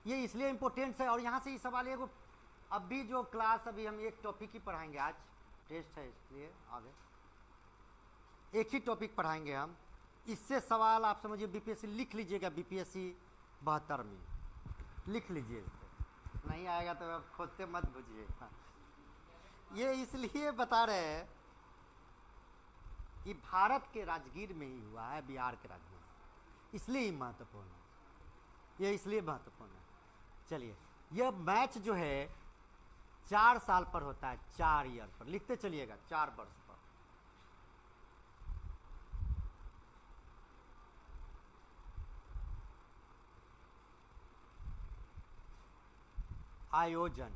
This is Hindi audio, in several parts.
ये इसलिए इम्पोर्टेंट है। और यहाँ से ये सवाल है, अभी जो क्लास अभी हम एक टॉपिक ही पढ़ाएंगे, आज टेस्ट है इसलिए आगे एक ही टॉपिक पढ़ाएंगे हम। इससे सवाल आप समझिए बीपीएससी लिख लीजिएगा, बीपीएससी 72 में लिख लीजिए, नहीं आएगा तो आप खोदते मत बुझिएगा। ये इसलिए बता रहे हैं कि भारत के राजगीर में ही हुआ है, बिहार के राजगीर, इसलिए ही महत्वपूर्ण है, ये इसलिए महत्वपूर्ण है। चलिए, यह मैच जो है 4 साल पर होता है, 4 ईयर पर, लिखते चलिएगा 4 वर्ष पर। आयोजन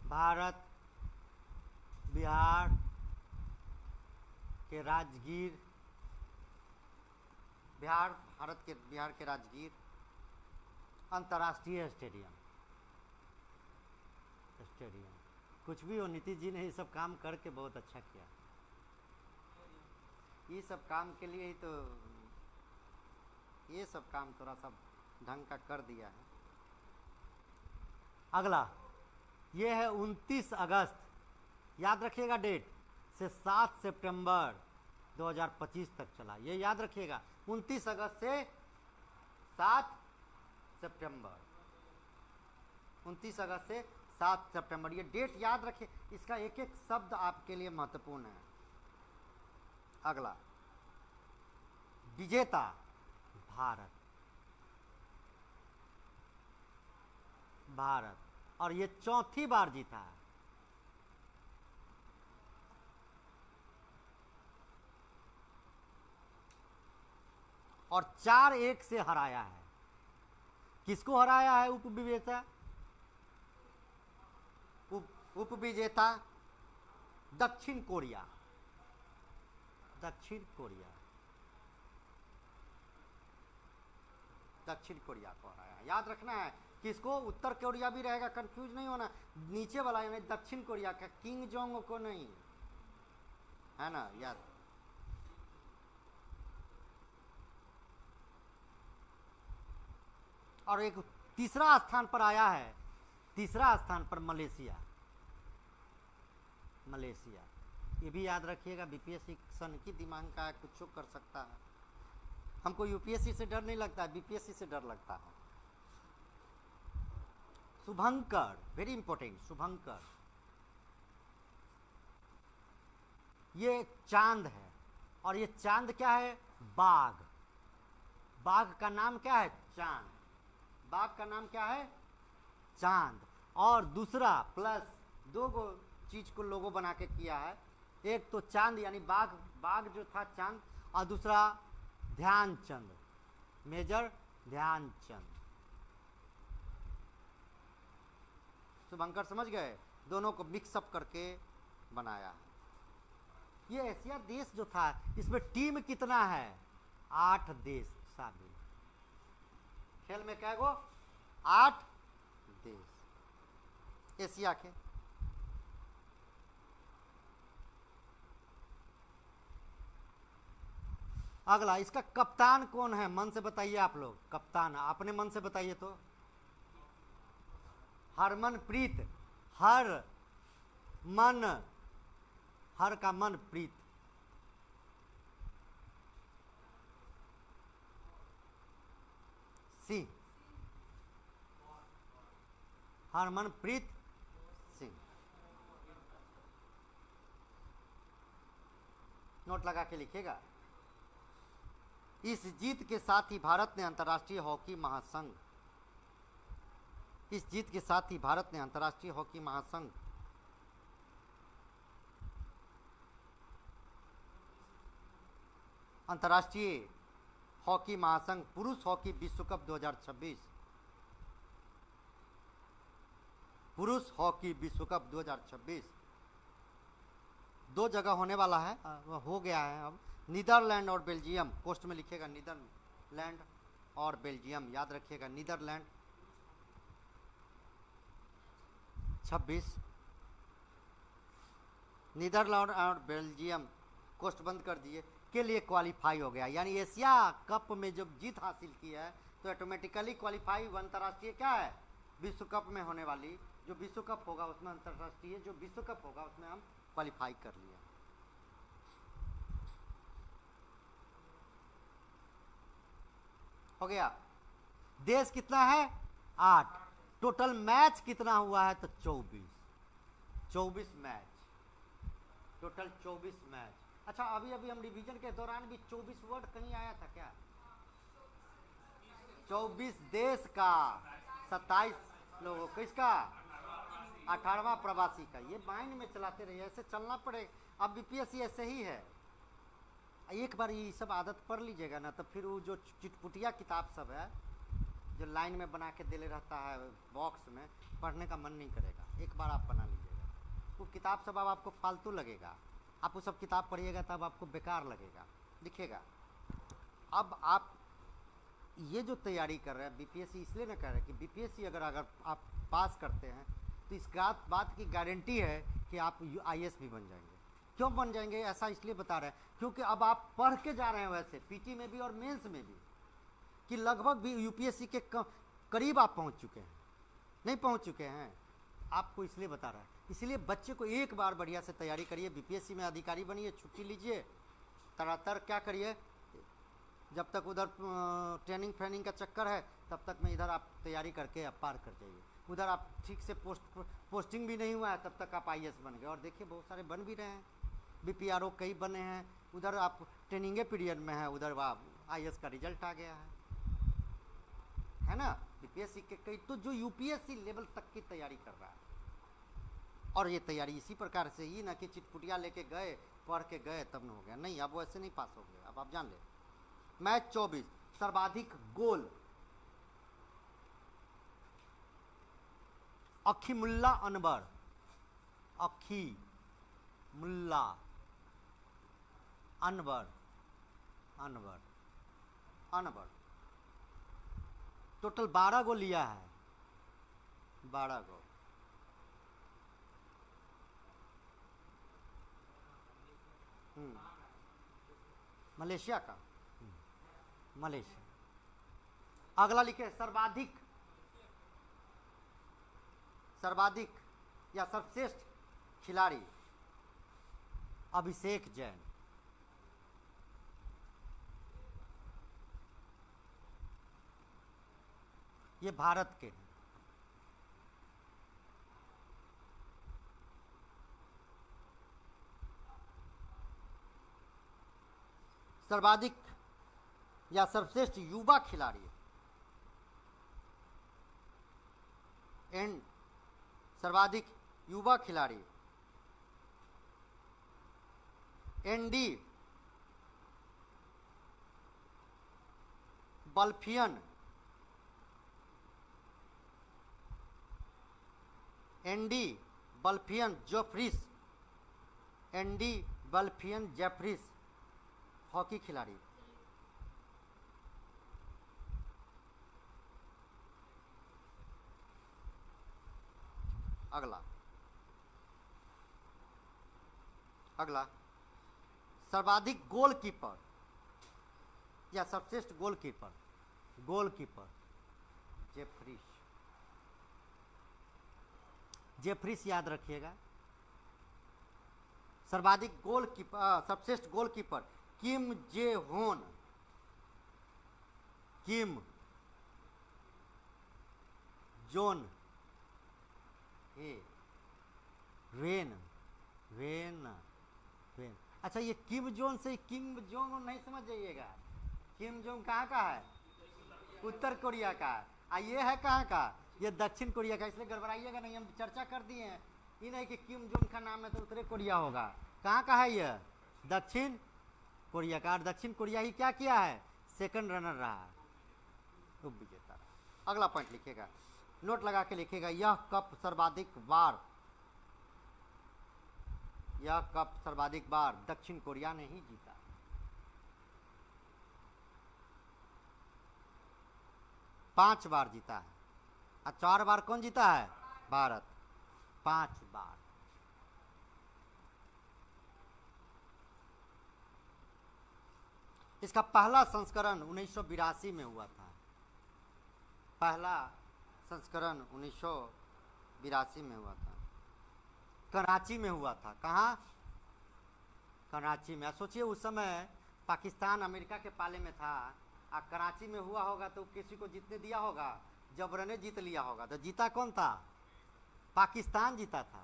भारत बिहार के राजगीर, भारत के बिहार के राजगीर अंतर्राष्ट्रीय स्टेडियम। कुछ भी हो, नीतीश जी ने ये सब काम करके बहुत अच्छा किया। ये सब काम के लिए ही तो ये सब काम थोड़ा सा ढंग का कर दिया है। अगला ये है 29 अगस्त, याद रखिएगा डेट, से 7 सितंबर 2025 तक चला, ये याद रखिएगा। 29 अगस्त से 7 सितंबर, 29 अगस्त से 7 सितंबर, ये डेट याद रखिए, इसका एक एक शब्द आपके लिए महत्वपूर्ण है। अगला विजेता भारत, और ये 4थी बार जीता है। और 4-1 से हराया है। किसको हराया है? उपविजेता दक्षिण कोरिया को हराया। याद रखना है किसको, उत्तर कोरिया भी रहेगा, कंफ्यूज नहीं होना, नीचे वाला यानी दक्षिण कोरिया का, किंग जोंग को नहीं, है ना याद। और एक तीसरा स्थान पर आया है, तीसरा स्थान पर मलेशिया, ये भी याद रखिएगा। बीपीएससी सन की दिमाग का है, कुछ कर सकता है। हमको यूपीएससी से डर नहीं लगता, बीपीएससी से डर लगता है। शुभंकर, वेरी इंपॉर्टेंट, शुभंकर ये चांद है, और ये चांद क्या है? बाघ का नाम क्या है? चांद। बाघ का नाम क्या है? चांद। और दूसरा प्लस 2 चीज को लोगो बना के किया है, एक तो चांद यानी बाघ जो था चांद, और दूसरा ध्यानचंद, मेजर ध्यानचंद। शुभंकर समझ गए, दोनों को मिक्सअप करके बनाया है। ये एशिया देश जो था, इसमें टीम कितना है? 8 देश शामिल। खेल में क्या गो? 8 देश एशिया के। अगला, इसका कप्तान कौन है? मन से बताइए आप लोग, कप्तान अपने मन से बताइए तो। हरमनप्रीत, हर का मन प्रीत, सिंह, हरमनप्रीत सिंह। नोट लगा के लिखिएगा। इस जीत के साथ ही भारत ने अंतर्राष्ट्रीय हॉकी महासंघ, इस जीत के साथ ही भारत ने अंतर्राष्ट्रीय हॉकी महासंघ अंतर्राष्ट्रीय हॉकी महासंघ पुरुष हॉकी विश्व कप 2026, पुरुष हॉकी विश्व कप 2026 2 जगह होने वाला है, हो गया है अब। नीदरलैंड और बेल्जियम, पोस्ट में लिखिएगा नीदरलैंड और बेल्जियम, याद रखिएगा नीदरलैंड 26, नीदरलैंड और बेल्जियम, कोष्ठ बंद कर दिए। के लिए क्वालिफाई हो गया, यानी एशिया कप में जब जीत हासिल की है तो ऑटोमेटिकली क्वालिफाई अंतर्राष्ट्रीय क्या है, विश्व कप में होने वाली जो विश्व कप होगा उसमें, अंतर्राष्ट्रीय जो विश्व कप होगा उसमें हम क्वालिफाई कर लिया। हो गया। देश कितना है 8, टोटल मैच कितना हुआ है तो 24 मैच, टोटल 24 मैच। अच्छा अभी अभी हम रिवीजन के दौरान भी 24 वर्ड कहीं आया था क्या, 24 देश का, 27 लोगों किसका, 18वां प्रवासी का। ये माइंड में चलाते रहिए, ऐसे चलना पड़ेगा। अब बीपीएससी ऐसे ही है, एक बार ये सब आदत पढ़ लीजिएगा ना तो फिर वो जो चिटपुटिया किताब सब है जो लाइन में बना के दे रहता है बॉक्स में, पढ़ने का मन नहीं करेगा। एक बार आप बना लीजिएगा, वो किताब सब अब आपको फालतू लगेगा, आप वो सब किताब पढ़िएगा तब आपको बेकार लगेगा, दिखेगा। अब आप ये जो तैयारी कर रहे हैं बीपीएससी इसलिए ना कर रहे हैं कि बीपीएससी अगर आप पास करते हैं तो इस बात की गारंटी है कि आप आईएएस भी बन जाएंगे। क्यों बन जाएंगे ऐसा इसलिए बता रहे हैं क्योंकि अब आप पढ़ के जा रहे हैं वैसे पीटी में भी और मेंस में भी कि लगभग भी यूपीएससी के करीब आप पहुंच चुके हैं, नहीं पहुंच चुके हैं, आपको इसलिए बता रहा है। इसलिए बच्चे को एक बार बढ़िया से तैयारी करिए, बीपीएससी में अधिकारी बनिए, छुट्टी लीजिए, तड़ातर क्या करिए, जब तक उधर ट्रेनिंग का चक्कर है तब तक में इधर आप तैयारी करके आप पार कर जाइए। उधर आप ठीक से पोस्टिंग भी नहीं हुआ है तब तक आप आईएएस बन गए, और देखिए बहुत सारे बन भी रहे हैं, बीपीआरओ कई बने हैं। उधर आप ट्रेनिंगे पीरियड में है, उधर आईएएस का रिजल्ट आ गया है ना। बीपीएससी के कई तो जो यूपीएससी लेवल तक की तैयारी कर रहा है, और ये तैयारी इसी प्रकार से ही ना कि चिटपुटिया लेके गए पढ़ के गए तब न हो गया, नहीं, अब वैसे नहीं पास हो गया। अब आप जान ले मैच 24, सर्वाधिक गोल अखीमुल्ला अनवर, अखीमुल्ला अनवर, टोटल 12 गो लिया है, 12 गो। मलेशिया का, मलेशिया। अगला लिखे सर्वाधिक या सर्वश्रेष्ठ खिलाड़ी अभिषेक जैन, ये भारत के हैं। सर्वाधिक या सर्वश्रेष्ठ युवा खिलाड़ी एंड सर्वाधिक युवा खिलाड़ी एंडी बल्फियन, एंडी बल्फियन जेफ्रीस, एंडी बल्फियन जेफ्रीस, हॉकी खिलाड़ी। अगला सर्वाधिक गोलकीपर या सर्वश्रेष्ठ गोलकीपर जेफ्रीस याद रखिएगा। सर्वाधिक सर्वश्रेष्ठ गोलकीपर किम जोन वेन। अच्छा ये किम जोन से किम जोंग नहीं समझ जाइएगा, किम जोंग कहाँ का है, उत्तर कोरिया का, ये है कहाँ का, ये दक्षिण कोरिया का, इसलिए गड़बड़ाइएगा नहीं, हम चर्चा कर दिए हैं। ये नहीं कि किम जोंग का नाम है तो उत्तरी कोरिया होगा, कहाँ का है ये, दक्षिण कोरिया का। और दक्षिण कोरिया ही क्या किया है, सेकंड रनर रहा, उप विजेता। अगला पॉइंट लिखिएगा, नोट लगा के लिखिएगा, यह कप सर्वाधिक बार दक्षिण कोरिया ने ही जीता। पांच बार जीता है, और 4 बार कौन जीता है, भारत, 5 बार। इसका पहला संस्करण 1982 में हुआ था। पहला संस्करण 1982 में हुआ था, कराची में हुआ था। कहाँ? कराची में। सोचिए उस समय पाकिस्तान अमेरिका के पाले में था, कराची में हुआ होगा तो किसी को जीतने दिया होगा, जबरने जीत लिया होगा। तो जीता कौन था? पाकिस्तान जीता था।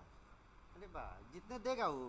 अरे बा, जीतने देगा वो?